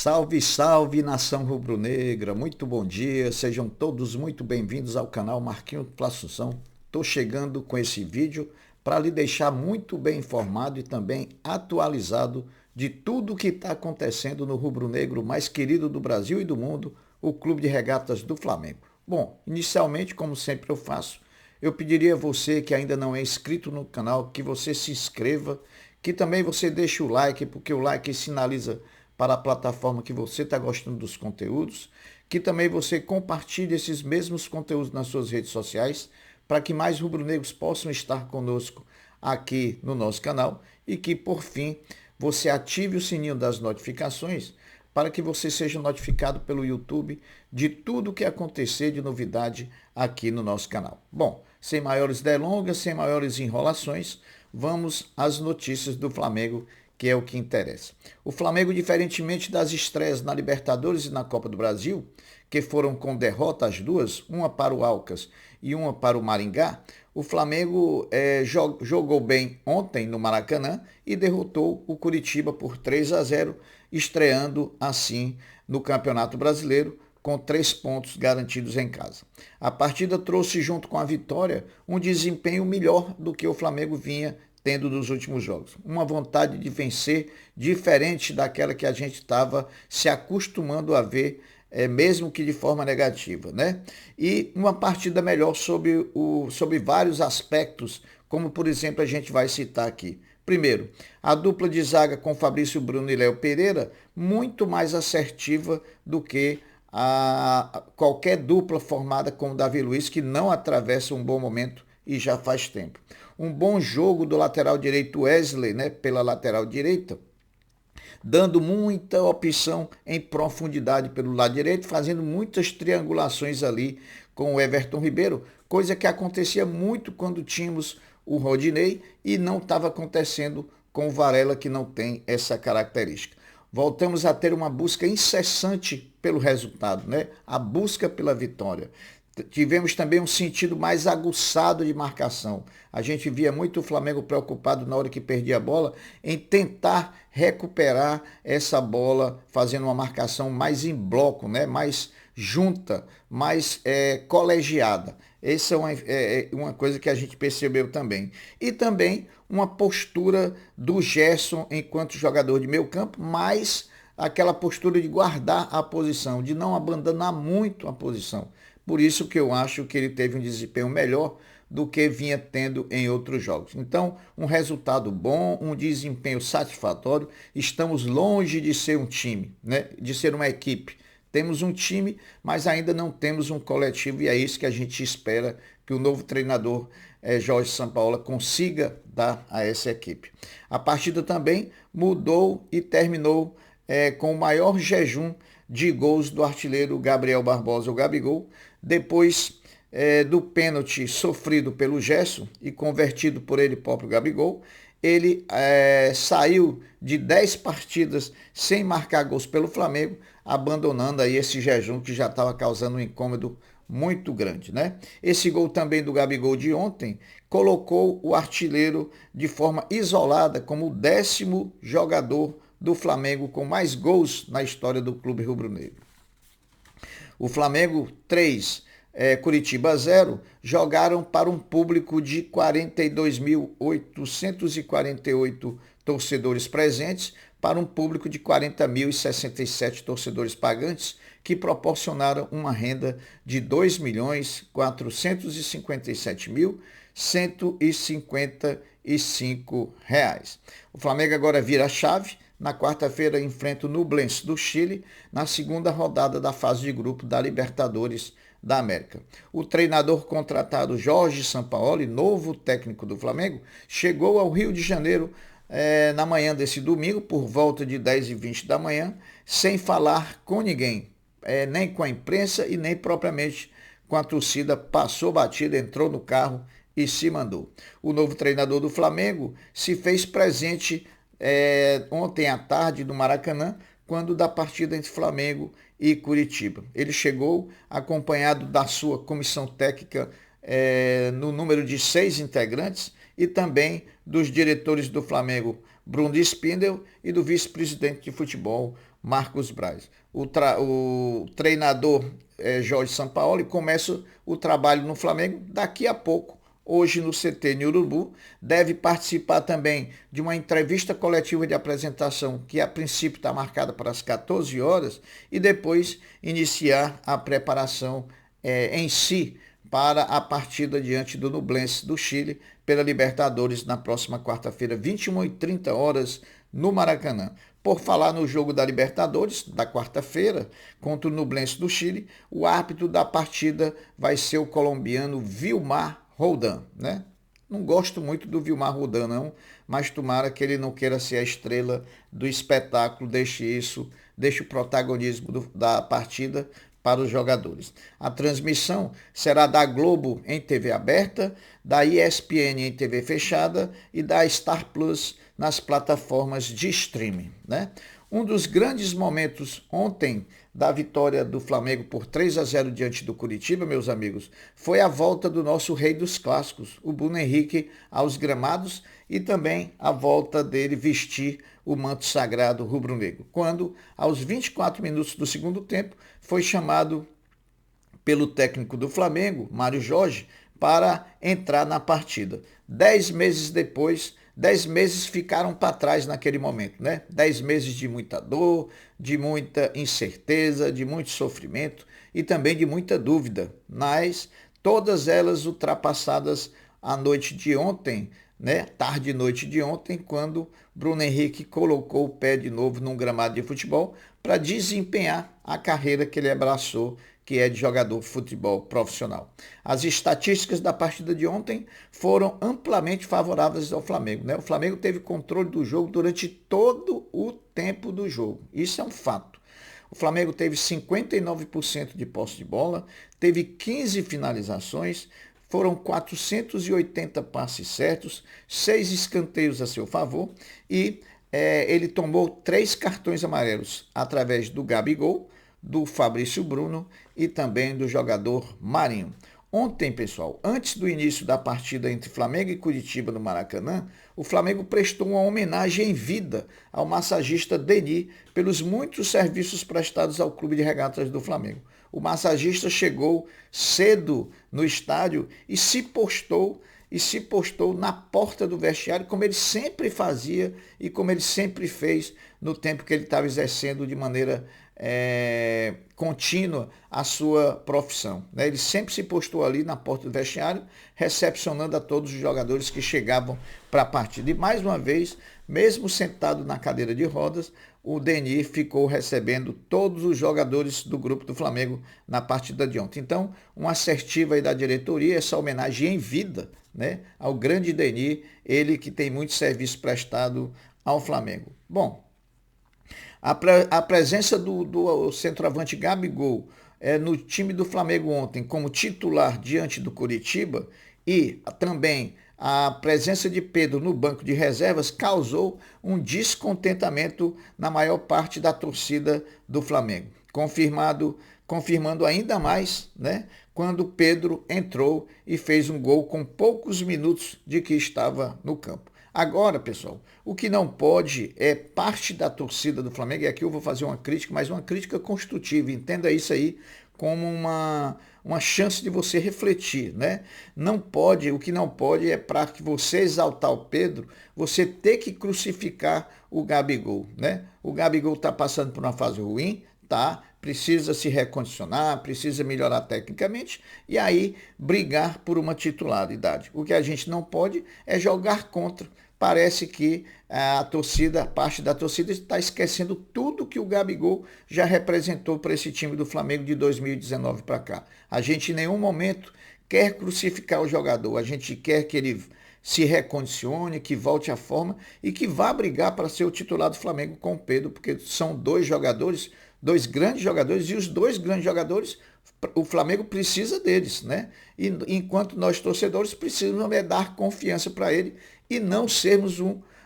Salve, salve, nação rubro-negra, muito bom dia, sejam todos muito bem-vindos ao canal Marquinhos Assunção. Estou chegando com esse vídeo para lhe deixar muito bem informado e também atualizado de tudo o que está acontecendo no rubro-negro mais querido do Brasil e do mundo, o Clube de Regatas do Flamengo. Bom, inicialmente, como sempre eu faço, eu pediria a você que ainda não é inscrito no canal, que você se inscreva, que também você deixe o like, porque o like sinaliza para a plataforma que você está gostando dos conteúdos, que também você compartilhe esses mesmos conteúdos nas suas redes sociais, para que mais rubro-negros possam estar conosco aqui no nosso canal e que, por fim, você ative o sininho das notificações para que você seja notificado pelo YouTube de tudo o que acontecer de novidade aqui no nosso canal. Bom, sem maiores delongas, sem maiores enrolações, vamos às notícias do Flamengo, que é o que interessa. O Flamengo, diferentemente das estreias na Libertadores e na Copa do Brasil, que foram com derrota as duas, uma para o Alcas e uma para o Maringá, o Flamengo jogou bem ontem no Maracanã e derrotou o Curitiba por 3-0, estreando assim no Campeonato Brasileiro com 3 pontos garantidos em casa. A partida trouxe junto com a vitória um desempenho melhor do que o Flamengo vinha tendo nos últimos jogos. Uma vontade de vencer diferente daquela que a gente estava se acostumando a ver, mesmo que de forma negativa, né? E uma partida melhor sobre vários aspectos, como por exemplo a gente vai citar aqui. Primeiro, a dupla de zaga com Fabrício Bruno e Léo Pereira, muito mais assertiva do que qualquer dupla formada com o Davi Luiz, que não atravessa um bom momento e já faz tempo. Um bom jogo do lateral direito Wesley, né, pela lateral direita, dando muita opção em profundidade pelo lado direito, fazendo muitas triangulações ali com o Everton Ribeiro, coisa que acontecia muito quando tínhamos o Rodinei e não estava acontecendo com o Varela, que não tem essa característica. Voltamos a ter uma busca incessante pelo resultado, né? A busca pela vitória. Tivemos também um sentido mais aguçado de marcação. A gente via muito o Flamengo preocupado na hora que perdia a bola em tentar recuperar essa bola, fazendo uma marcação mais em bloco, né? Mais junta, mais colegiada. Essa é uma coisa que a gente percebeu também. E também uma postura do Gerson enquanto jogador de meio campo, mais aquela postura de guardar a posição, de não abandonar muito a posição. Por isso que eu acho que ele teve um desempenho melhor do que vinha tendo em outros jogos. Então, um resultado bom, um desempenho satisfatório. Estamos longe de ser um time, né? De ser uma equipe. Temos um time, mas ainda não temos um coletivo e é isso que a gente espera que o novo treinador Jorge Sampaoli consiga dar a essa equipe. A partida também mudou e terminou com o maior jejum de gols do artilheiro Gabriel Barbosa, o Gabigol, depois do pênalti sofrido pelo Gerson e convertido por ele próprio, Gabigol. Ele saiu de 10 partidas sem marcar gols pelo Flamengo, abandonando aí esse jejum que já estava causando um incômodo muito grande, né? Esse gol também do Gabigol de ontem colocou o artilheiro de forma isolada como o 10º jogador do Flamengo com mais gols na história do clube rubro-negro. O Flamengo 3, Curitiba 0, jogaram para um público de 42.848 torcedores presentes, para um público de 40.067 torcedores pagantes, que proporcionaram uma renda de R$ 2.457.155. O Flamengo agora vira a chave. Na quarta-feira enfrenta o Nublense do Chile, na segunda rodada da fase de grupo da Libertadores da América. O treinador contratado Jorge Sampaoli, novo técnico do Flamengo, chegou ao Rio de Janeiro na manhã desse domingo, por volta de 10h20 da manhã, sem falar com ninguém, nem com a imprensa e nem propriamente com a torcida. Passou batida, entrou no carro e se mandou. O novo treinador do Flamengo se fez presente ontem à tarde no Maracanã, quando da partida entre Flamengo e Curitiba. Ele chegou acompanhado da sua comissão técnica no número de 6 integrantes e também dos diretores do Flamengo, Bruno Spindel, e do vice-presidente de futebol, Marcos Braz. O treinador Jorge Sampaoli começa o trabalho no Flamengo daqui a pouco, hoje no CT em Urubu. Deve participar também de uma entrevista coletiva de apresentação que a princípio está marcada para as 14 horas e depois iniciar a preparação em si para a partida diante do Nublense do Chile pela Libertadores na próxima quarta-feira, 21h30 no Maracanã. Por falar no jogo da Libertadores, da quarta-feira, contra o Nublense do Chile, o árbitro da partida vai ser o colombiano Vilmar Roldan, né? Não gosto muito do Vilmar Roldan, não, mas tomara que ele não queira ser a estrela do espetáculo, deixe o protagonismo da partida para os jogadores. A transmissão será da Globo em TV aberta, da ESPN em TV fechada e da Star Plus nas plataformas de streaming, né? Um dos grandes momentos ontem da vitória do Flamengo por 3-0 diante do Curitiba, meus amigos, foi a volta do nosso rei dos clássicos, o Bruno Henrique, aos gramados e também a volta dele vestir o manto sagrado rubro-negro, quando, aos 24 minutos do segundo tempo, foi chamado pelo técnico do Flamengo, Mário Jorge, para entrar na partida. 10 meses depois, 10 meses ficaram para trás naquele momento, né? 10 meses de muita dor, de muita incerteza, de muito sofrimento e também de muita dúvida, mas todas elas ultrapassadas à noite de ontem, né? Tarde e noite de ontem, quando Bruno Henrique colocou o pé de novo num gramado de futebol para desempenhar a carreira que ele abraçou, que é de jogador de futebol profissional. As estatísticas da partida de ontem foram amplamente favoráveis ao Flamengo, né? O Flamengo teve controle do jogo durante todo o tempo do jogo. Isso é um fato. O Flamengo teve 59% de posse de bola, teve 15 finalizações, foram 480 passes certos, 6 escanteios a seu favor e ele tomou 3 cartões amarelos através do Gabigol, do Fabrício Bruno e também do jogador Marinho. Ontem, pessoal, antes do início da partida entre Flamengo e Curitiba no Maracanã, o Flamengo prestou uma homenagem em vida ao massagista Denis pelos muitos serviços prestados ao Clube de Regatas do Flamengo. O massagista chegou cedo no estádio e se postou na porta do vestiário, como ele sempre fazia e como ele sempre fez no tempo que ele estava exercendo de maneira contínua a sua profissão, né? Ele sempre se postou ali na porta do vestiário, recepcionando a todos os jogadores que chegavam para a partida. E mais uma vez, mesmo sentado na cadeira de rodas, o Denis ficou recebendo todos os jogadores do grupo do Flamengo na partida de ontem. Então, uma assertiva aí da diretoria, essa homenagem em vida, né, ao grande Denis, ele que tem muito serviço prestado ao Flamengo. Bom, a presença do centroavante Gabigol no time do Flamengo ontem como titular diante do Curitiba e também a presença de Pedro no banco de reservas causou um descontentamento na maior parte da torcida do Flamengo, confirmando ainda mais, né, quando Pedro entrou e fez um gol com poucos minutos de que estava no campo. Agora, pessoal, o que não pode é parte da torcida do Flamengo, e aqui eu vou fazer uma crítica, mas uma crítica construtiva, entenda isso aí como uma chance de você refletir, né? Não pode, o que não pode é para que você exaltar o Pedro, você ter que crucificar o Gabigol, né? O Gabigol está passando por uma fase ruim, tá? Precisa se recondicionar, precisa melhorar tecnicamente e aí brigar por uma titularidade. O que a gente não pode é jogar contra. Parece que a torcida, parte da torcida está esquecendo tudo que o Gabigol já representou para esse time do Flamengo de 2019 para cá. A gente em nenhum momento quer crucificar o jogador, a gente quer que ele se recondicione, que volte à forma e que vá brigar para ser o titular do Flamengo com o Pedro, porque são dois jogadores, dois grandes jogadores, e os dois grandes jogadores, o Flamengo precisa deles, né? E enquanto nós torcedores precisamos dar confiança para ele e não sermos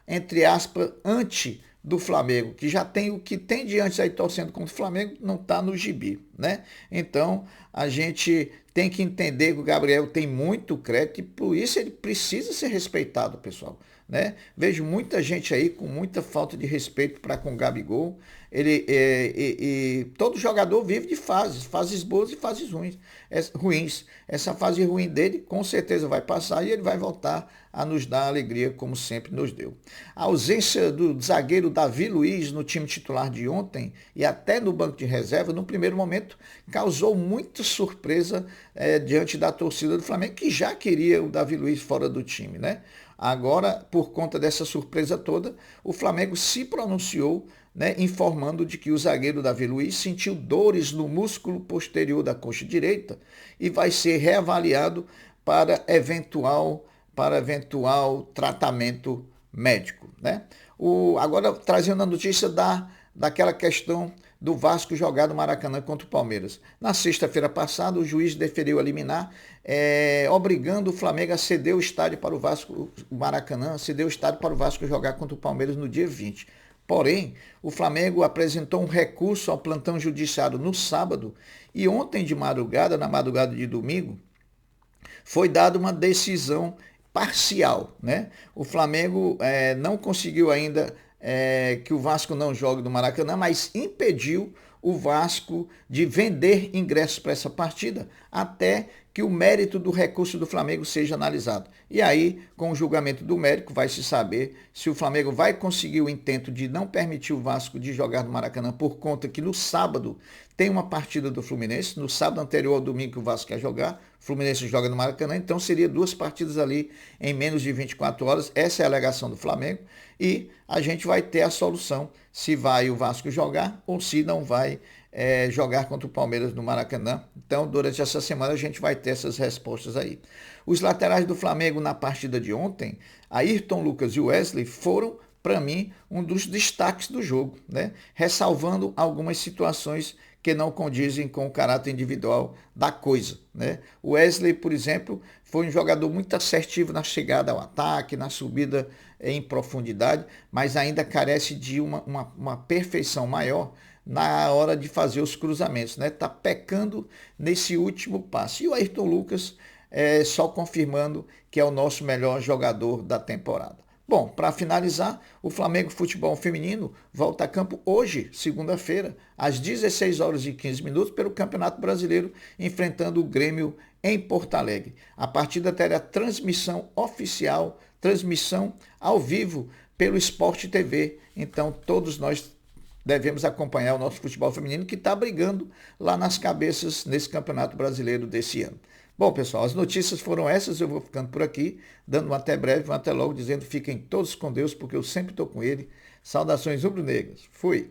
entre aspas, anti do Flamengo, que já tem o que tem de antes aí torcendo contra o Flamengo, não está no gibi, né? Então, a gente tem que entender que o Gabriel tem muito crédito e por isso ele precisa ser respeitado, pessoal. né? Vejo muita gente aí com muita falta de respeito para com o Gabigol. Todo jogador vive de fases boas e fases ruins. Essa fase ruim dele com certeza vai passar e ele vai voltar a nos dar alegria como sempre nos deu. A ausência do zagueiro Davi Luiz no time titular de ontem e até no banco de reserva, no primeiro momento, causou muita surpresa diante da torcida do Flamengo, que já queria o Davi Luiz fora do time, né? Agora, por conta dessa surpresa toda, o Flamengo se pronunciou, né, informando de que o zagueiro Davi Luiz sentiu dores no músculo posterior da coxa direita e vai ser reavaliado para eventual tratamento médico, né? Agora, trazendo a notícia daquela questão do Vasco jogar no Maracanã contra o Palmeiras. Na sexta-feira passada, o juiz deferiu a liminar, obrigando o Flamengo a ceder o estádio para o Vasco, o Maracanã, ceder o estádio para o Vasco jogar contra o Palmeiras no dia 20. Porém, o Flamengo apresentou um recurso ao plantão judiciário no sábado e ontem de madrugada, na madrugada de domingo, foi dada uma decisão parcial, né? O Flamengo não conseguiu ainda que o Vasco não jogue no Maracanã, mas impediu o Vasco de vender ingressos para essa partida até que o mérito do recurso do Flamengo seja analisado. E aí, com o julgamento do mérito, vai se saber se o Flamengo vai conseguir o intento de não permitir o Vasco de jogar no Maracanã, por conta que no sábado tem uma partida do Fluminense, no sábado anterior ao domingo que o Vasco quer jogar, o Fluminense joga no Maracanã, então seria 2 partidas ali em menos de 24 horas, essa é a alegação do Flamengo, e a gente vai ter a solução se vai o Vasco jogar ou se não vai jogar contra o Palmeiras no Maracanã. Então, durante essa semana, a gente vai ter essas respostas aí. Os laterais do Flamengo na partida de ontem, Ayrton Lucas e Wesley, foram, para mim, um dos destaques do jogo, né? Ressalvando algumas situações que não condizem com o caráter individual da coisa, né? O Wesley, por exemplo, foi um jogador muito assertivo na chegada ao ataque, na subida em profundidade, mas ainda carece de uma perfeição maior na hora de fazer os cruzamentos, né? Está pecando nesse último passe. E o Ayrton Lucas só confirmando que é o nosso melhor jogador da temporada. Bom, para finalizar, o Flamengo Futebol Feminino volta a campo hoje, segunda-feira, às 16 horas e 15 minutos, pelo Campeonato Brasileiro, enfrentando o Grêmio em Porto Alegre. A partida terá transmissão oficial, transmissão ao vivo pelo Sport TV. Então, todos nós devemos acompanhar o nosso futebol feminino, que está brigando lá nas cabeças nesse Campeonato Brasileiro desse ano. Bom, pessoal, as notícias foram essas, eu vou ficando por aqui, dando um até breve, um até logo, dizendo fiquem todos com Deus, porque eu sempre estou com ele. Saudações rubro-negras. Fui!